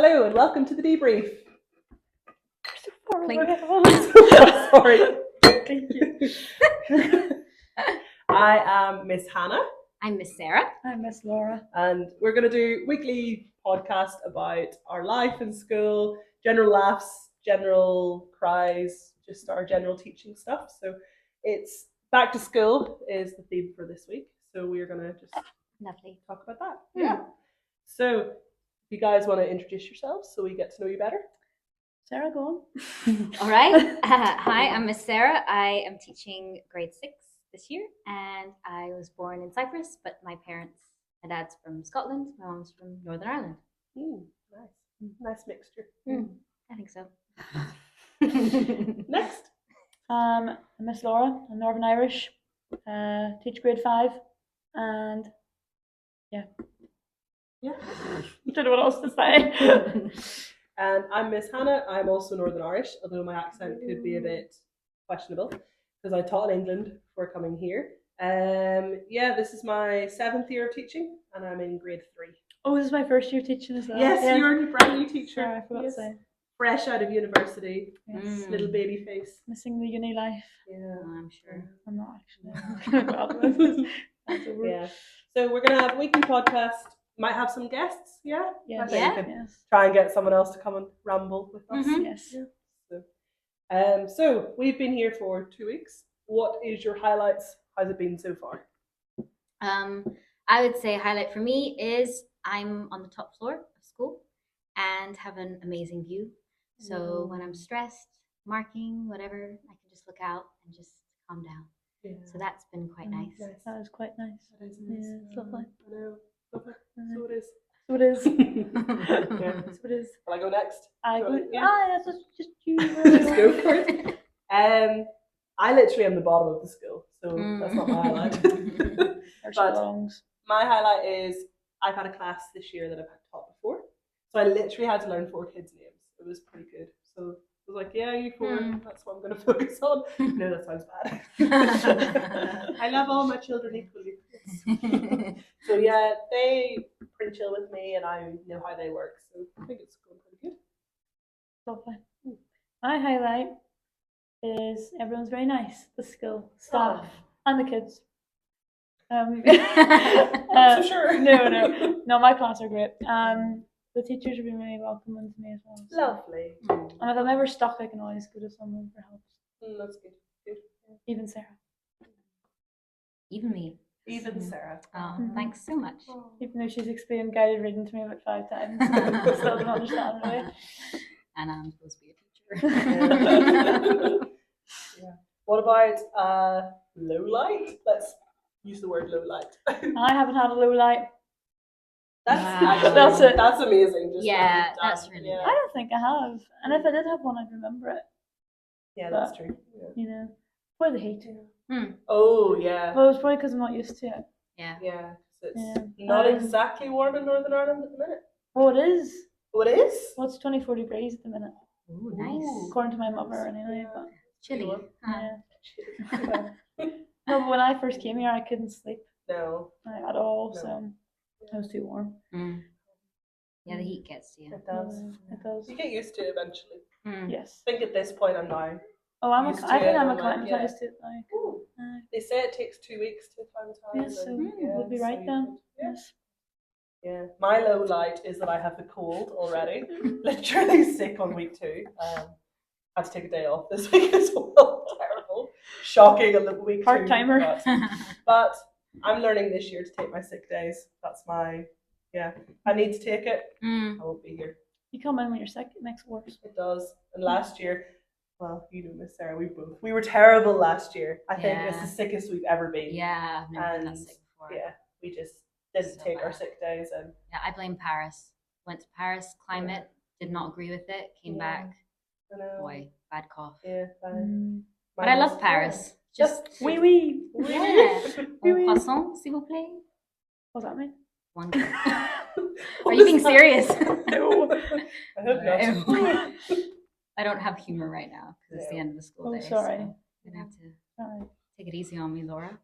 Hello and welcome to the debrief. Clink. Sorry. Thank you. I am Miss Hannah. I'm Miss Sarah. I'm Miss Laura. And we're going to do weekly podcast about our life in school, general laughs, general cries, just our general teaching stuff. So it's back to school is the theme for this week. So we're going to just Lovely. talk about that. Yeah. So if you guys want to introduce yourselves so we get to know you better. Sarah, go on. All right. Hi, I'm Miss Sarah. I am teaching grade 6 this year, and I was born in Cyprus, but my dad's from Scotland, my mom's from Northern Ireland. Nice. Nice mixture. I think so. Next. I'm Miss Laura. I'm Northern Irish. Teach grade 5, and yeah. I don't know what else to say. And I'm Miss Hannah. I'm also Northern Irish, although my accent could be a bit questionable because I taught in England before coming here. This is my 7th year of teaching, and I'm in grade 3. Oh, this is my first year teaching as well. Yes, you're a brand new teacher. Sorry, I forgot to say. Fresh out of university, Yes. little baby face. Missing the uni life. Yeah, I'm sure. I'm not actually. That's over. Yeah. So we're gonna have a weekly podcast. Might have some guests. Yeah. Yes. I think Yeah. we can Yes. try and get someone else to come and ramble with us. Mhm. Yes. So we've been here for 2 weeks. What is your highlights? How's it been so far? I would say a highlight for me is I'm on the top floor of school and have an amazing view. So when I'm stressed, marking, whatever, I can just look out and just calm down. Yeah. So that's been quite nice. That is quite nice. That is Yeah, nice. it's lovely. I know. Love it. So it is. So it is. Yeah. So it is. Will I go next? I Go go. ahead, yeah. That's just you. Just go for it. I literally am the bottom of the school, so that's not my highlight. There she But- belongs. My highlight is I've had a class this year that I've taught before. So I literally had to learn 4 kids' names. It was pretty good. So I was like, yeah, you 4, that's what I'm going to focus on. No, that sounds bad. I love all my children equally. So yeah, they pretty chill with me and I know how they work. So I think it's going pretty good. Lovely. My highlight is everyone's very nice. The school staff and the kids. So sure. No, my class are great. The teachers have been really welcoming to me as well. So. Lovely. And if I'm ever stuck, I can always go to someone for help. That's good. Even Sarah. Even me. Even Sarah. Oh, thanks so much. Even though she's explained guided reading to me about 5 times. I still don't understand really. And I'm supposed to be a teacher. Yeah. What about low light? Let's use the word low light. I haven't had a low light. That's it. That's amazing. Just Yeah, writing it that's down. really yeah. I don't think I have. And if I did have one, I'd remember it. Yeah, that's true. Yeah. You know, probably the heat. Oh yeah, Well, it's probably because I'm not used to it. Yeah. yeah. 'Cause it's Yeah. not exactly warm in Northern Ireland at the minute. Oh, it is. Oh, it is. Well, it's 24 degrees at the minute, Ooh, nice. according to my mother anyway. Yeah. But Chilly. yeah. No, but when I first came here, I couldn't sleep No, at all, No. so it was too warm. Yeah, the heat gets to you. it does. It does. You get used to it eventually. Yes. I think at this point I'm now. Oh, I Used to think it, I'm I'm like, acclimatized to it now. Ooh. They say it takes 2 weeks to acclimatise. Yes, so and, we'll be right so then. Yeah. Yes. Yeah, my low light is that I have the cold already. Literally sick on week 2. Had to take a day off this week as well. Terrible, shocking on the week 2. Part-timer. But I'm learning this year to take my sick days. That's my I need to take it. I won't be here. You come in when you're sick, it makes it worse. It does. And last year, well, you know, Miss Sarah, we were terrible last year. I think it's Yeah. the sickest we've ever been. Yeah, I've never been that And, sick before. Yeah, we just didn't So take our bad. sick days and. Yeah, I blame Paris. Went to Paris, climate, did not agree with it, came Yeah. back, I know. boy, bad cough. Yeah, But I love Paris. Just Oui, oui. yeah. Oui, Un oui. croissant, s'il vous plaît. What's that mean? One. Are you being serious? No. I hope not. I don't have humor right now because it's the No. end of the school Oh, day. sorry. So you're gonna have to Sorry. take it easy on me, Laura.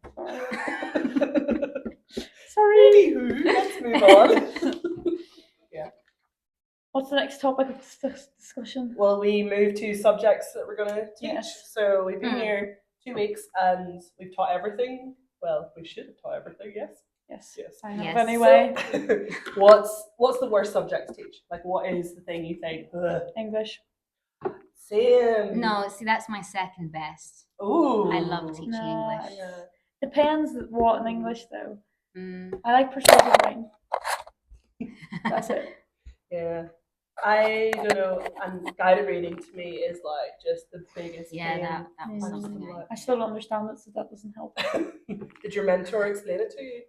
Sorry. Anywho, let's move on. What's the next topic of discussion? Well, we moved to subjects that we're going to teach. Yes. So we've been Hmm. here 2 weeks and we've taught everything. Well, we should have taught everything, yes. Yes. Yes. I have Yes. anyway. So, what's the worst subject to teach? Like, what is the thing you think? Ugh. English. Same. No, see, that's my second best. Ooh. I love teaching No, English. Yeah. Depends what in English though. Mm. I like persuasive writing. That's it. Yeah. I don't know. And guided reading to me is like just the biggest Yeah, pain. that was Yeah. something I. I still don't understand it, so that doesn't help. Did your mentor explain it to you?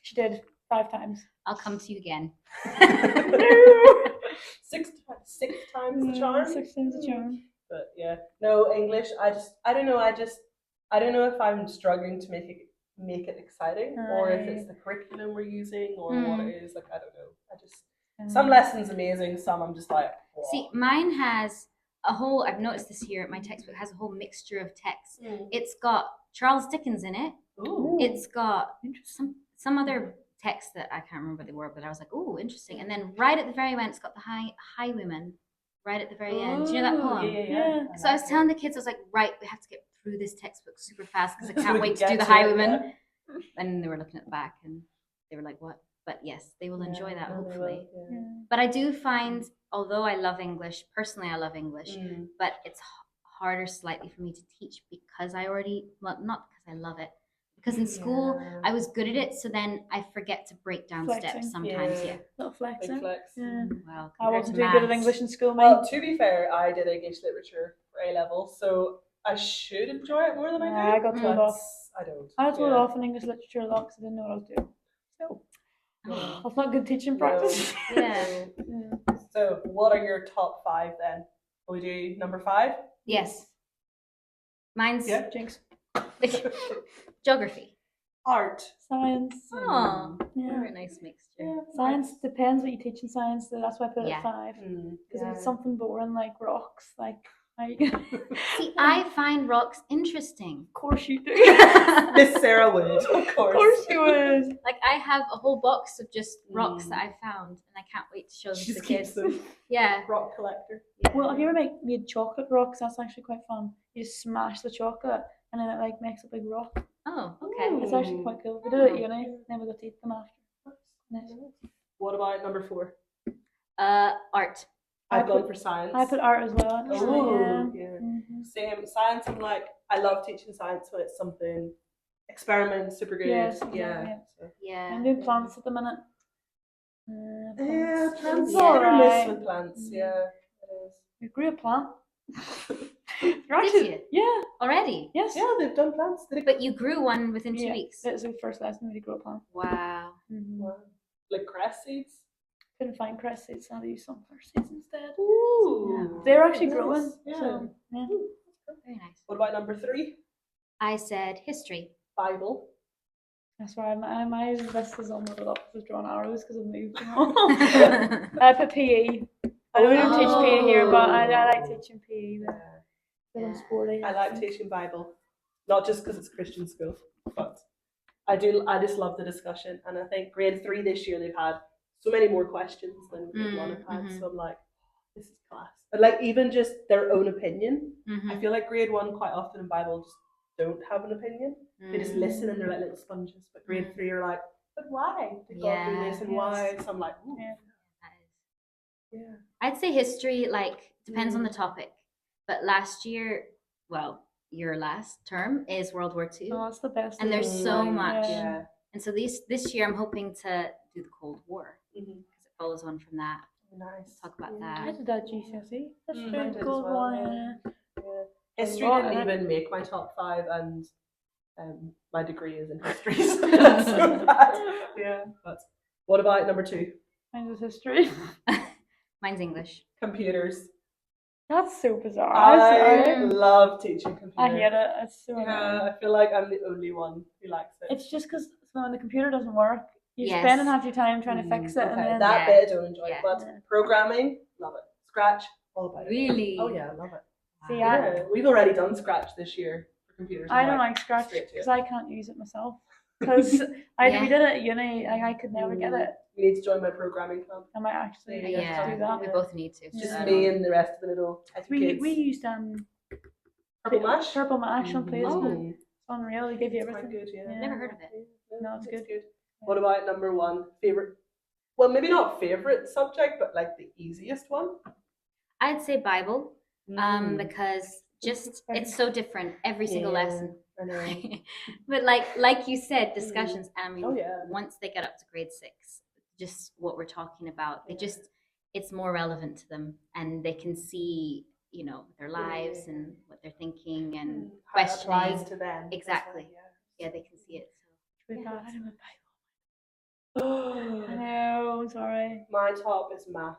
She did 5 times. I'll come to you again. Six times the charm. 6 times the charm. But yeah, no English. I don't know. I don't know if I'm struggling to make it exciting, or if it's the curriculum we're using, or what it is. Like, I don't know. Some lessons amazing. Some I'm just like. Whoa. See, mine has a whole. I've noticed this year. My textbook has a whole mixture of texts. It's got Charles Dickens in it. Ooh. It's got some other text that I can't remember what they were, but I was like, oh, interesting. And then right at the very end, it's got the Highwayman. Right at the very end. Do you know that poem? Yeah. So I was telling the kids, I was like, right, we have to get through this textbook super fast because I So can't we wait can to do get the to it, Highwayman. And they were looking at the back and they were like, what? But yes, they will enjoy that, Yeah, they hopefully. will, yeah. But I do find, although I love English, personally I love English, but it's harder slightly for me to teach because I already, well, not because I love it, because in school Yeah. I was good at it, so then I forget to break down Flexing. steps sometimes, yeah. Little Big flexing. flex. Yeah. Well, I compared wasn't to too good at maths. English in school, mate. Well, to be fair, I did English literature for A level, so I should enjoy it more than I do. I got told but off. I don't. I got told yeah. off in English literature a lot because I didn't know what I was doing. So, Oh. That's not good teaching practice. Yeah. So, what are your top 5 then? Will we do number 5? Yes. Mine's Yeah. Jinx. geography. Art. Science. Oh, Yeah. very nice mixture. Science depends what you teach in science, so that's why I put it Yeah. at 5. Mm, Because if yeah. it's something boring like rocks, like, how you gonna... See, I find rocks interesting. Of course you do. Miss Sarah would, of Of course. course you would. Like, I have a whole box of just rocks that I found, and I can't wait to show them She to the just keeps kids. them. Yeah. Rock collector. Well, have you ever made chocolate rocks? That's actually quite fun. You just smash the chocolate and then it like makes a big rock. Oh, okay. Ooh. It's actually quite cool. We did it at uni, then we got to eat them after. Nice. What about number 4? Art. I've I gone put- for science. I put art as well. Actually. Oh, Yeah. yeah. Mhm. Same. Science, I'm like, I love teaching science when it's something experiment, super good. Yes, yeah. exactly. So. Yeah. I'm doing plants at the minute. Yeah, plants Yeah. are hit or miss alright. with plants. Mm. Yeah, it We grew a plant. You're Did actually, you? yeah, Already? yes. is. Yeah, they've done plants. Did it? But you grew one within 2 Yeah. weeks. It was the first lesson we grew a plant. Wow. Wow. Like cress seeds. Couldn't find cress seeds, so I used sunflower seeds instead. Ooh. They're actually Nice. growing. Yeah. So, yeah. Very nice. What about number 3? I said history. Bible. That's why my list is on the lot with drawn arrows because I've moved. I put PE. I don't even teach PE here, but I like teaching PE. But I'm sporty. I like teaching Bible, not just because it's Christian school, but I just love the discussion, and I think grade 3 this year they've had so many more questions than grade 1 have had. So I'm like, this is class. But like even just their own opinion. I feel like grade 1 quite often in Bible just don't have an opinion. They just listen and they're like little sponges. But grade 3 are like, but why did God do this and why? So I'm like, ooh, Yeah. That is. yeah. I'd say history, like, depends on the topic. But last year, well, your last term is World War II. Oh, it's the best. And there's so much. Yeah. And so this year I'm hoping to do the Cold War Mhm. because it follows on from that. Nice. Talk about Yeah. I that. did that GCSE. That's I true. did as Good well, one. yeah. Yeah. Yeah. History lot didn't in it. even make my top 5, and my degree is in history, so that's so bad. Yeah. But what about number 2? Mine was history. Mine's English. Computers. That's so bizarre. I I'm sorry. love teaching computers. I hate it. It's so Yeah, annoying. I feel like I'm the only one who likes it. It's just because when the computer doesn't work, you're Yes. spending half your time trying to fix it, and Okay, then that Yeah. bit I don't enjoy, Yeah. but Yeah. programming, love it. Scratch, all about it. Really? Oh yeah, I love it. See, Wow. Yeah, we've already done Scratch this year for computers. I I'm don't like Scratch straight to it. because I can't use it myself. because Yeah. we did it at uni. I could never get it. You need to join my programming club. I might actually Yeah. do that. We both need to. Just Yeah. me and the rest of the little tech kids. We used Purple Mash. Purple Mash on placement. Oh, It's unreal. They give you it's quite everything. good, yeah. Yeah. Never heard of it. No, it's good. What about number one favorite? Well, maybe not favorite subject, but like the easiest one. I'd say Bible, Mm. because just it's so different every single Yeah, lesson. I know. But like you said, discussions. I mean, Oh yeah. once they get up to grade 6, just what we're talking about, it's more relevant to them, and they can see, their lives and what they're thinking and How it applies questioning. to them. Exactly. Yeah, they can see it. So We've got it. I So. know. I'm sorry. My top is math.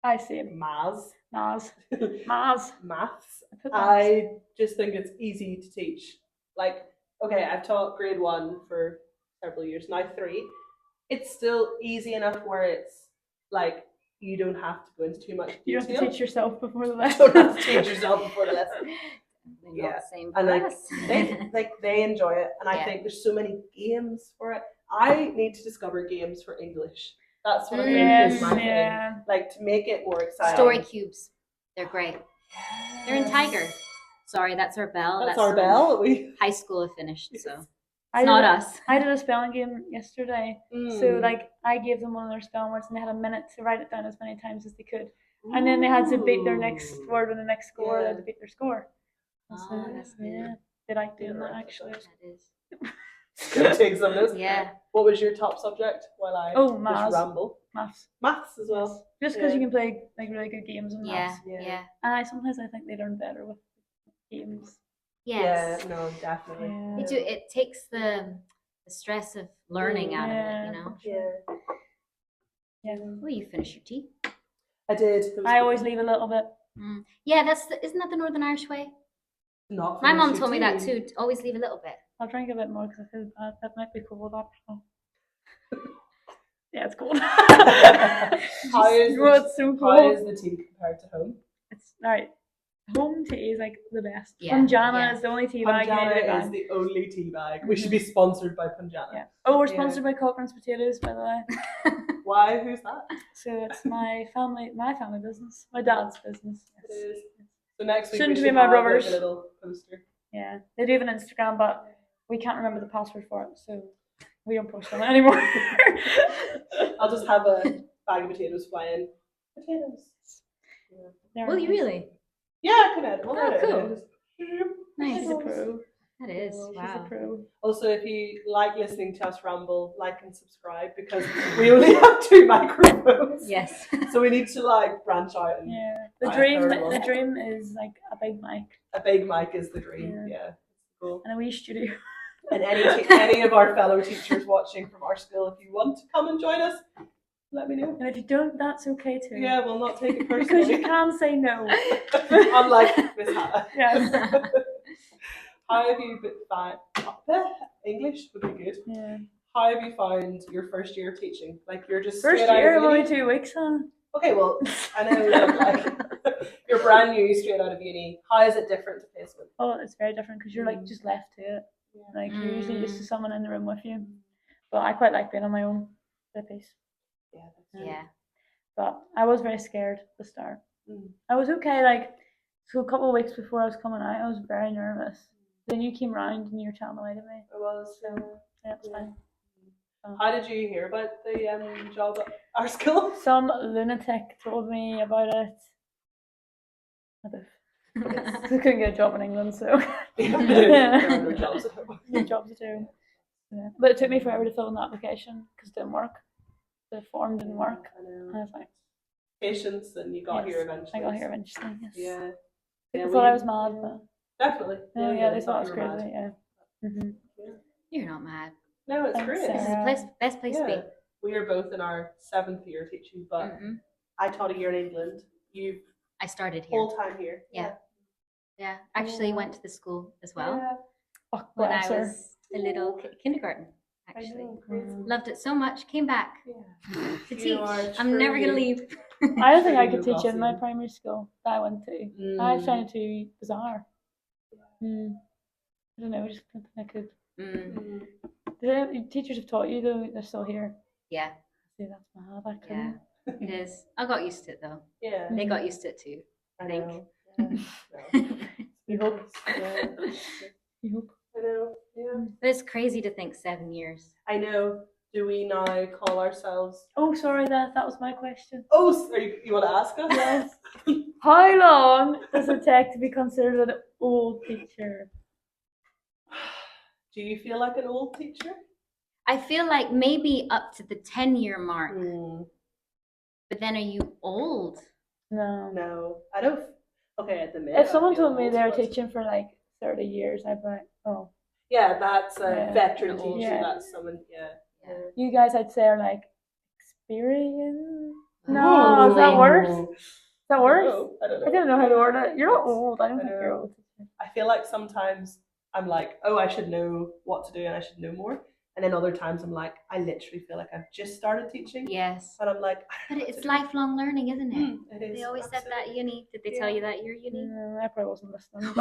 I see. Maths. Mars. Mars. Maths. I put Mars. I just think it's easy to teach. Like, okay, I've taught grade 1 for several years, now 3. It's still easy enough where it's like you don't have to go into too much You detail. have to teach yourself before the You lesson. don't have to teach yourself before the lesson. definitely Yeah. not the same And for like us. they enjoy it, and I Yeah. think there's so many games for it. I need to discover games for English. That's what I think Yes, is my thing. yeah. Like to make it more exciting. Story cubes, they're great. They're in Tiger. Sorry, that's our bell. That's our when bell. We High school have finished, so I it's not did- us. I did a spelling game yesterday. So Mm. like I gave them one of their spelling words and they had a minute to write it down as many times as they could. And then they had to beat their next Ooh. word with the next score, they had Yeah. to beat their score. Oh, So, that's good. yeah. They like doing Yeah, that right. actually. That is. Gonna take some notes. Yeah. What was your top subject while I Oh, just maths. ramble? Maths. Maths as well. Just because Yeah. you can play like really good games in Yeah. maths. Yeah. Yeah. And I sometimes think they learn better with games. Yes. Yeah, no, definitely. Yeah. They do. It takes the stress of learning out of it. Yeah. Yeah. Oh, you finish your tea. I did. It was I always good. leave a little bit. Yeah, isn't that the Northern Irish way? Not My finish mom your told me that tea. too. to Always leave a little bit. I'll drink a bit more because I feel bad. That might be cold actually. Yeah, it's cold. How is Oh, the, it's so how cold. is the tea compared to home? It's alright. Home tea is like the best. Yeah, Punjana yeah. is the only tea bag you need to Punjana buy. is the only tea bag. We should be sponsored by Punjana. Yeah. Oh, we're Yeah. sponsored by Cochrane's Potatoes, by the way. Why? Who's that? So it's my family business. My dad's business. It Yes. is. So next week Soon we to should be my have like brothers. a little poster. Yeah. They do have an Instagram, but we can't remember the password for it, so we don't post on it anymore. I'll just have a bag of potatoes flying. Potatoes. There Will it you is. really? Yeah, I can edit. We'll Oh, edit cool. it. Nice. She's a pro. That is. She's a She's Wow. a pro. Also, if you like listening to us ramble, like and subscribe because we only have 2 microphones. Yes. So we need to like branch out and Yeah. The Right, dream very well. the dream is like a big mic a big mic is the dream. Yeah. Yeah. Cool. and a wee studio. And any of our fellow teachers watching from our school, if you want to come and join us, let me know. And if you don't, that's okay too. Yeah, we'll not take it Because you personally. can say no. Unlike Miss Hannah. Yes. How have you found English would be good. Yeah. How have you found your first year of teaching? Like you're just First straight year, out of only uni? 2 weeks, huh? Okay, well, I know that like you're brand new, straight out of uni. How is it different to placement? Oh, it's very different because you're like just left to it. Like you're usually used to someone in the room with you. But I quite like being on my own for the piece. Yeah, that's Yeah. But I was very scared at the start. Mm. I was okay, like so a couple of weeks before I was coming out, I was very nervous. Then you came round and you were chatting away to me. It was. Yeah, it's fine. How did you hear about the job at our school? Some lunatic told me about it. I couldn't get a job in England, so There are no jobs at home. no jobs to do. Yeah. But it took me forever to fill in the application because it didn't work. The form didn't work. I know. And I was like, Patience, and you got Yes, here eventually. I got here eventually. Yes. Yeah. People Yeah, thought we- I was mad, but Definitely. no, yeah, they thought I was you were crazy. mad. Yeah. Mm-hmm. You're not mad. No, it's Thanks, great. This is the Sarah. best place to Yeah. We are both in our 7th year teaching, be. but I taught a year in England. You I started here. whole time here. Yeah. Yeah. Actually Yeah. went to the school as well Yeah. Oh, when I bless her. was a little kindergarten. I Actually, know, crazy. loved it so much. Came back Yeah. to You teach. are I'm never gonna truly- leave. I don't think I Truly could teach in my Newcastle. primary school that I went to. I Mm. found it too bizarre. I don't know, I just don't think I could. Mm. Mm. teachers have taught you though, they're still here. Yeah, See, that's mad. I yeah, couldn't. it is. I got used to it though. Yeah. They got used to it too. I think. know. Yeah. You hope. Yeah. You hope. I know. Yeah. But it's crazy to think 7 years. I know. Do we now call ourselves? Oh, sorry, that was my question. Oh, you want to ask us? Yes. How long does it take to be considered an old teacher? Do you feel like an old teacher? I feel like maybe up to the 10-year mark. Mm, But then are you old? No. no, I don't. Okay, at the minute. If I someone feel told me old, they were but- teaching for like 30 years, I'd be like, oh. Yeah, that's a Yeah. veteran Old. teacher. Yeah. That's someone. Yeah. Yeah. You guys, I'd say, are like experienced. No, is that Ooh. worse? Is that worse? No, I don't know. I don't know how to word it. You're not old. I don't I think you're know. old. I feel like sometimes I'm like, oh, I should know what to do and I should know more. And then other times I'm like, I literally feel like I've just started teaching. Yes. And I'm like, I But don't know what it's to lifelong learning, isn't it? do. It is. They always said that at absolutely. uni. Did they tell Yeah. you that at your uni? I probably wasn't listening.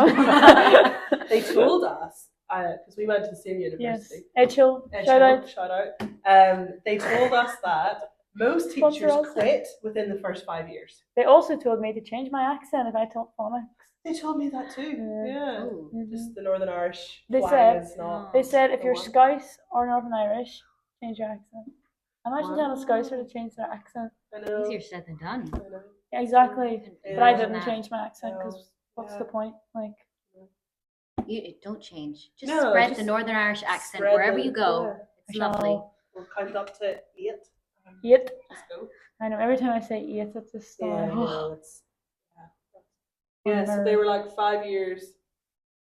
They told us, because we went to the same Yes. university. Edghill, Edgehill, shout out. Shout out. They told us that most Sponsor teachers us. quit within the first 5 years. They also told me to change my accent if I taught phonics. They told me that too. Yeah. Yeah. Ooh. Just the Northern Irish They twang said- is not. They said if the you're one. Scouse or Northern Irish, change your accent. Imagine telling a Wow. Scouser to change their accent. I know. Easier said than done. I know. Yeah, exactly. Yeah. But I Imagine didn't that. change my accent No. because what's Yeah. the point? Like, You don't change. Just No, spread just the Northern Irish accent Spread wherever the- you go. yeah. It's lovely. We'll count up to 8. Yet. Let's go. I know every time I say it, it's just Yeah, like, no, it's yeah. So they were like 5 years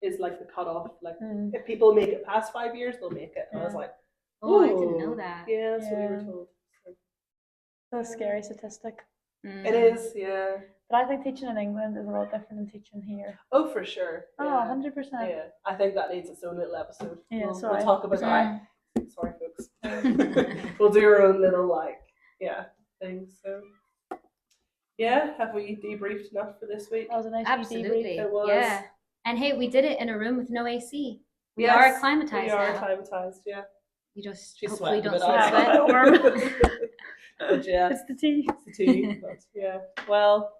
is like the cutoff. Like Mm. if people make it past 5 years, they'll make it. And I was Yeah. like, Oh, I didn't know ooh. that. Yeah, that's what we were Yeah. told. So, That's a scary statistic. Mm. it is, yeah. But I think teaching in England is a lot different than teaching here. Oh, for sure. Oh, Yeah. 100%. Yeah, I think that needs its own little episode. Yeah, we'll sorry. talk about Sorry. that. Sorry, folks. We'll do our own little things. So, yeah, have we debriefed enough for this week? That was a nice wee Absolutely. It was. Yeah. And hey, we did it in a room with no AC. We Yes, are acclimatized We are now. acclimatized. Yeah, You just she's hopefully sweating, don't but see I- sweat. But yeah, It's the tea. it's the tea. But yeah. Well,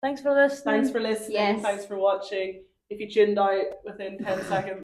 Thanks for listening. thanks for listening. Yes. Thanks for watching. If you tuned out within 10 seconds.